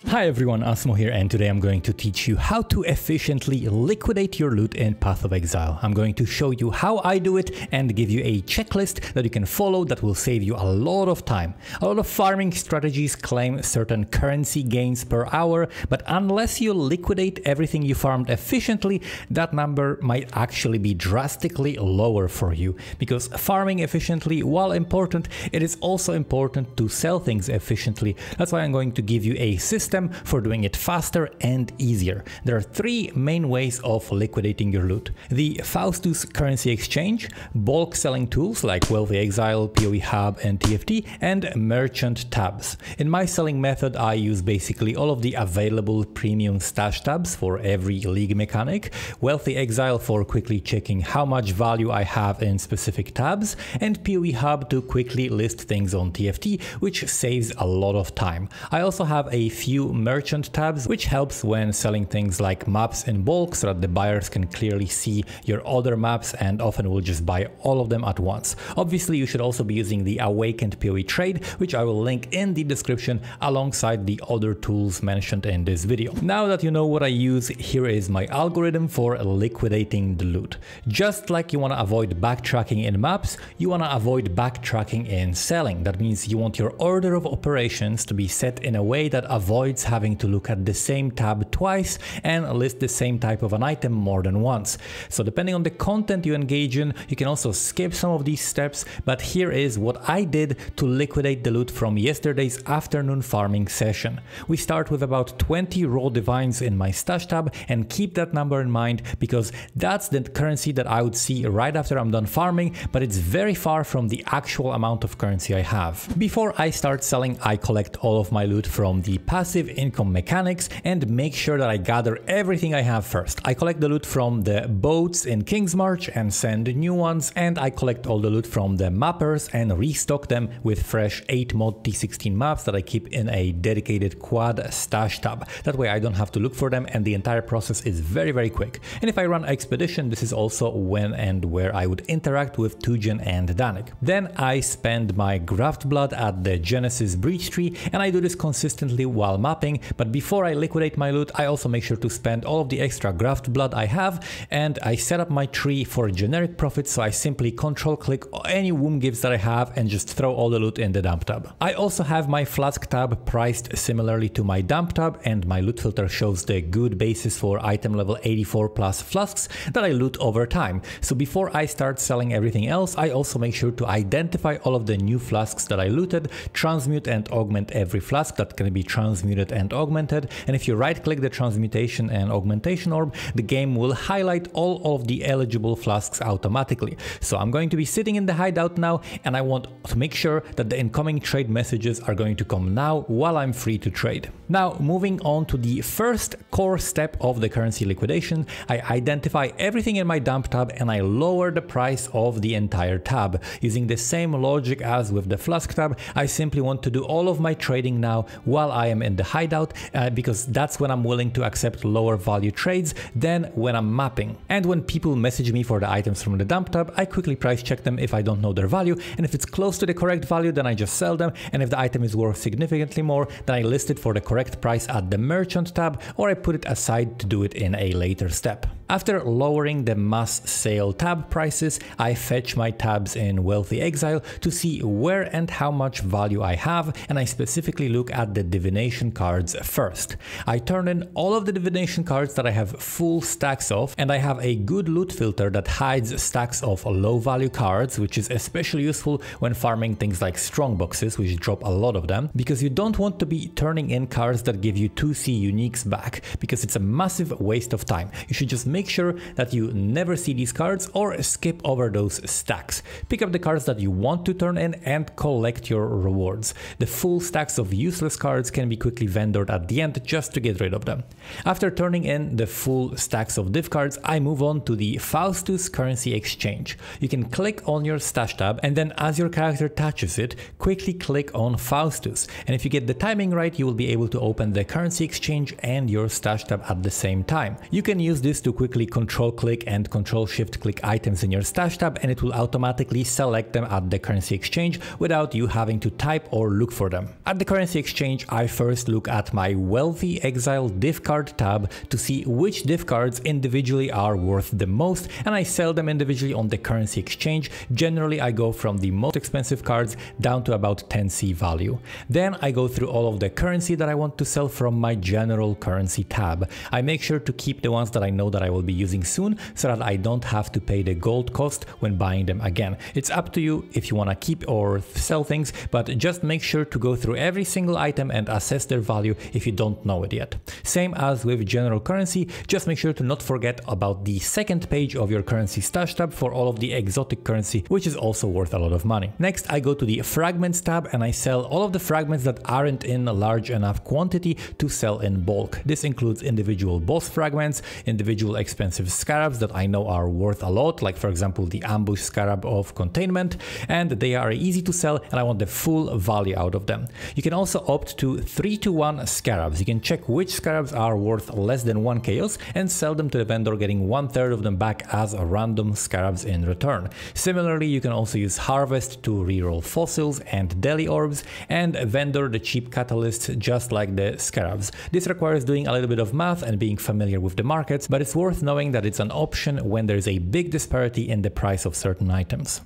Hi everyone, Asmo here, and today I'm going to teach you how to efficiently liquidate your loot in Path of Exile. I'm going to show you how I do it and give you a checklist that you can follow that will save you a lot of time. A lot of farming strategies claim certain currency gains per hour, but unless you liquidate everything you farmed efficiently, that number might actually be drastically lower for you. Because farming efficiently, while important, it is also important to sell things efficiently. That's why I'm going to give you a system for doing it faster and easier. There are three main ways of liquidating your loot: the Faustus currency exchange, bulk selling tools like Path of Exile, PoE Hub and TFT, and merchant tabs. In my selling method, I use basically all of the available premium stash tabs for every league mechanic, Wealthy Exile for quickly checking how much value I have in specific tabs, and PoE Hub to quickly list things on TFT, which saves a lot of time. I also have a few merchant tabs, which helps when selling things like maps in bulk so that the buyers can clearly see your other maps and often will just buy all of them at once. Obviously, you should also be using the Awakened PoE trade, which I will link in the description alongside the other tools mentioned in this video. Now that you know what I use, here is my algorithm for liquidating the loot. Just like you want to avoid backtracking in maps, you want to avoid backtracking in selling. That means you want your order of operations to be set in a way that avoids having to look at the same tab twice and list the same type of an item more than once. So depending on the content you engage in, you can also skip some of these steps, but here is what I did to liquidate the loot from yesterday's afternoon farming session. We start with about 20 raw divines in my stash tab, and keep that number in mind because that's the currency that I would see right after I'm done farming, but it's very far from the actual amount of currency I have. Before I start selling, I collect all of my loot from the passive income mechanics and make sure that I gather everything I have first. I collect the loot from the boats in King's March and send new ones, and I collect all the loot from the mappers and restock them with fresh 8 mod T16 maps that I keep in a dedicated quad stash tab. That way I don't have to look for them and the entire process is very quick. And if I run expedition, this is also when and where I would interact with Tujen and Danik. Then I spend my graft blood at the Genesis breach tree, and I do this consistently while mapping, but before I liquidate my loot, I also make sure to spend all of the extra graft blood I have, and I set up my tree for generic profit, so I simply control click any womb gifts that I have and just throw all the loot in the dump tab. I also have my flask tab priced similarly to my dump tab, and my loot filter shows the good basis for item level 84 plus flasks that I loot over time. So before I start selling everything else, I also make sure to identify all of the new flasks that I looted, transmute and augment every flask that can be transmuted and augmented, and if you right click the transmutation and augmentation orb, the game will highlight all of the eligible flasks automatically. So I'm going to be sitting in the hideout now, and I want to make sure that the incoming trade messages are going to come now while I'm free to trade. Now moving on to the first core step of the currency liquidation, I identify everything in my dump tab and I lower the price of the entire tab. Using the same logic as with the flask tab, I simply want to do all of my trading now while I am in the hideout, because that's when I'm willing to accept lower value trades than when I'm mapping. And when people message me for the items from the dump tab, I quickly price check them if I don't know their value, and if it's close to the correct value, then I just sell them, and if the item is worth significantly more, then I list it for the correct price at the merchant tab, or I put it aside to do it in a later step. After lowering the mass sale tab prices, I fetch my tabs in Wealthy Exile to see where and how much value I have, and I specifically look at the divination cards first. I turn in all of the divination cards that I have full stacks of, and I have a good loot filter that hides stacks of low value cards, which is especially useful when farming things like strong boxes, which drop a lot of them, because you don't want to be turning in cards that give you 2C uniques back, because it's a massive waste of time. You should just make sure that you never see these cards or skip over those stacks. Pick up the cards that you want to turn in and collect your rewards. The full stacks of useless cards can be quickly vendored at the end just to get rid of them. After turning in the full stacks of div cards, I move on to the Faustus currency exchange. You can click on your stash tab, and then as your character touches it, quickly click on Faustus, and if you get the timing right, you will be able to open the currency exchange and your stash tab at the same time. You can use this to quickly quickly control click and control shift click items in your stash tab, and it will automatically select them at the currency exchange without you having to type or look for them. At the currency exchange, I first look at my Wealthy Exile div card tab to see which div cards individually are worth the most, and I sell them individually on the currency exchange. Generally, I go from the most expensive cards down to about 10C value. Then I go through all of the currency that I want to sell from my general currency tab. I make sure to keep the ones that I know that I will be using soon so that I don't have to pay the gold cost when buying them again. It's up to you if you want to keep or sell things, but just make sure to go through every single item and assess their value if you don't know it yet. Same as with general currency, just make sure to not forget about the second page of your currency stash tab for all of the exotic currency, which is also worth a lot of money. Next, I go to the fragments tab and I sell all of the fragments that aren't in a large enough quantity to sell in bulk. This includes individual boss fragments, individual expensive scarabs that I know are worth a lot, like for example the ambush scarab of containment, and they are easy to sell and I want the full value out of them. You can also opt to 3-to-1 scarabs. You can check which scarabs are worth less than 1 chaos and sell them to the vendor, getting 1/3 of them back as random scarabs in return. Similarly, you can also use harvest to reroll fossils and deli orbs, and vendor the cheap catalysts just like the scarabs. This requires doing a little bit of math and being familiar with the markets, but it's worth knowing that it's an option when there's a big disparity in the price of certain items.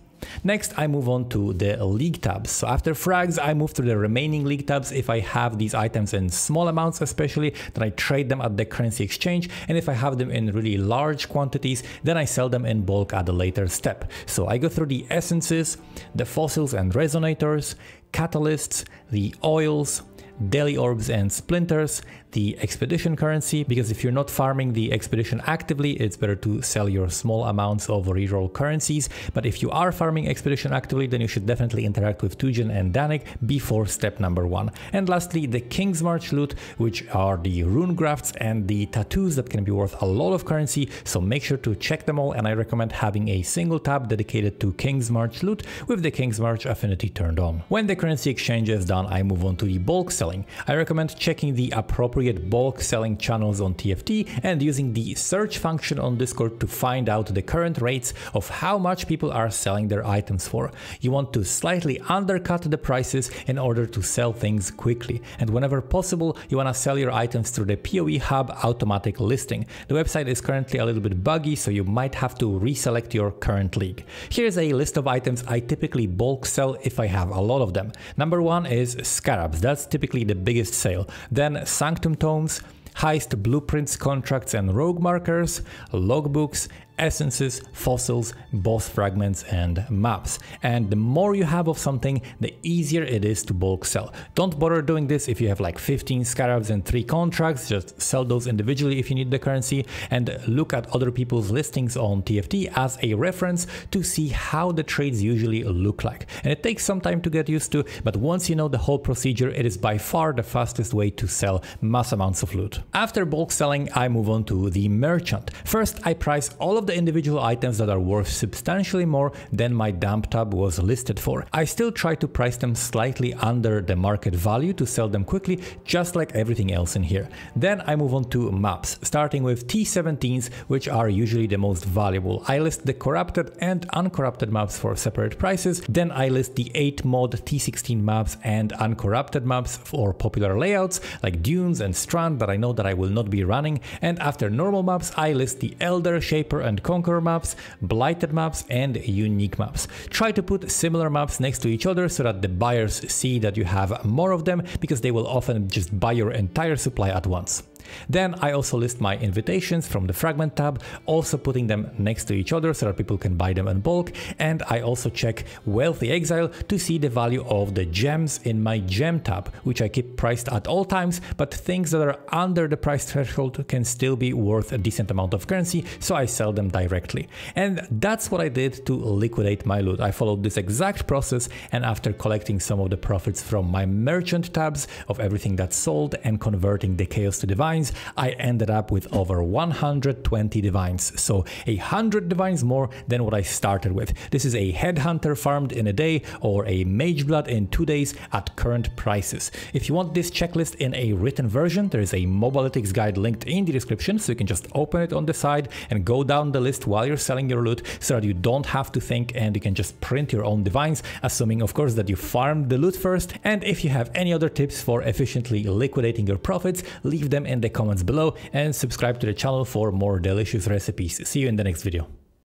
Next, I move on to the league tabs. So after frags, I move to the remaining league tabs. If I have these items in small amounts especially, then I trade them at the currency exchange, and if I have them in really large quantities, then I sell them in bulk at a later step. So I go through the essences, the fossils and resonators, catalysts, the oils, daily orbs and splinters, the expedition currency, because if you're not farming the expedition actively, it's better to sell your small amounts of reroll currencies. But if you are farming expedition actively, then you should definitely interact with Tujin and Danik before step number 1. And lastly, the King's March loot, which are the rune grafts and the tattoos that can be worth a lot of currency, so make sure to check them all, and I recommend having a single tab dedicated to King's March loot with the King's March affinity turned on. When the currency exchange is done, I move on to the bulk selling. I recommend checking the appropriate bulk selling channels on TFT and using the search function on Discord to find out the current rates of how much people are selling their items for. You want to slightly undercut the prices in order to sell things quickly, and whenever possible, you want to sell your items through the PoE Hub automatic listing. The website is currently a little bit buggy, so you might have to reselect your current league. Here's a list of items I typically bulk sell if I have a lot of them. Number 1 is scarabs. That's typically the biggest sale. Then Sanctum Tomes, heist blueprints, contracts and rogue markers, logbooks, essences, fossils, boss fragments and maps. And the more you have of something, the easier it is to bulk sell. Don't bother doing this if you have like 15 scarabs and 3 contracts. Just sell those individually if you need the currency, and look at other people's listings on TFT as a reference to see how the trades usually look like. And it takes some time to get used to, but once you know the whole procedure, it is by far the fastest way to sell mass amounts of loot. After bulk selling, I move on to the merchant. First, I price all of the individual items that are worth substantially more than my dump tab was listed for. I still try to price them slightly under the market value to sell them quickly, just like everything else in here. Then I move on to maps, starting with T17s, which are usually the most valuable. I list the corrupted and uncorrupted maps for separate prices. Then I list the 8 mod T16 maps and uncorrupted maps for popular layouts like Dunes and Strand that I know that I will not be running. And after normal maps, I list the Elder, Shaper and Conqueror maps, Blighted maps and Unique maps. Try to put similar maps next to each other so that the buyers see that you have more of them, because they will often just buy your entire supply at once. Then I also list my invitations from the fragment tab, also putting them next to each other so that people can buy them in bulk. And I also check Wealthy Exile to see the value of the gems in my gem tab, which I keep priced at all times, but things that are under the price threshold can still be worth a decent amount of currency, so I sell them directly. And that's what I did to liquidate my loot. I followed this exact process, and after collecting some of the profits from my merchant tabs of everything that's sold and converting the chaos to divine, divines, I ended up with over 120 divines. So 100 divines more than what I started with. This is a headhunter farmed in a day or a mage blood in 2 days at current prices. If you want this checklist in a written version, there is a mobalytics guide linked in the description, so you can just open it on the side and go down the list while you're selling your loot so that you don't have to think and you can just print your own divines, assuming of course that you farmed the loot first. And if you have any other tips for efficiently liquidating your profits, leave them in the comments below and subscribe to the channel for more delicious recipes. See you in the next video.